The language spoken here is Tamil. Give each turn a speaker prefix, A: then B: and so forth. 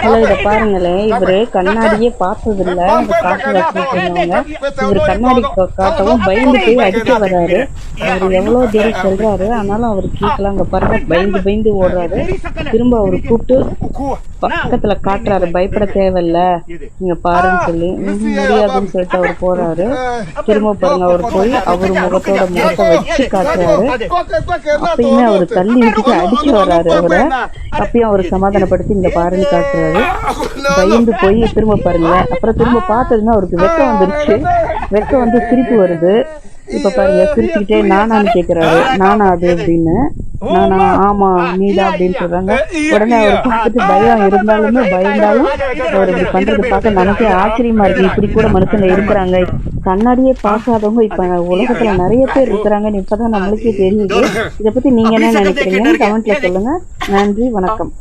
A: ஹலோ, இதை பாருங்களேன். இவரு கண்ணாடியே பார்த்தது இல்ல. இந்த காட்டு வாசிட்டு இருந்தவங்க இவர் கண்ணாடி காட்டவும் பயந்து போய் அடிக்க வர்றாரு. அவர் எவ்வளவு தூரம் சொல்றாரு, ஆனாலும் அவர் கேட்கலாம். அங்க பாருங்க, பயந்து பயந்து ஓடுறாரு. திரும்ப அவரு கூப்பிட்டு பக்கத்துல காட்டுறாரு, பயப்பட தேவையில்ல, நீங்க பாருன்னு சொல்லி. முடியாதுன்னு சொல்லிட்டு அவர் போறாரு. திரும்ப பாருங்க, அவர் போய் அவர் முகத்தை வச்சு காட்டுறாரு. அப்பயுமே அவர் தள்ளி விட்டுட்டு அடிக்க வர்றாரு அவரை. அப்பயும் அவர் சமாதானப்படுத்தி இங்க பாருன்னு காட்டுறாரு. பயந்து போய் திரும்ப பாருங்களேன். அப்புறம் திரும்ப பார்த்ததுன்னா அவருக்கு வெக்கம் வந்துருச்சு. வெக்கம் வந்து சிரிப்பு வருது. இப்ப பாருங்க, சிரிச்சுக்கிட்டே நானான்னு கேக்குறாரு. நானா அது அப்படின்னு. நானா, ஆமா நீதான் அப்படின்னு சொல்றாங்க. உடனே அவர் பார்த்துட்டு பயம் இருந்தாலும் அவர் இப்படி பண்றது பார்க்க நமக்கே ஆச்சரியமா இருக்கு. இப்படி கூட மனுஷங்க இருக்கிறாங்க. கண்ணாடியே பார்க்காதவங்க இப்ப உலகத்துல நிறைய பேர் இருக்கிறாங்கன்னு இப்பதான் நம்மளுக்கே தெரியுது. இதை பத்தி நீங்க என்ன நினைக்கிறீங்கன்னு கமெண்ட்ல சொல்லுங்க. நன்றி, வணக்கம்.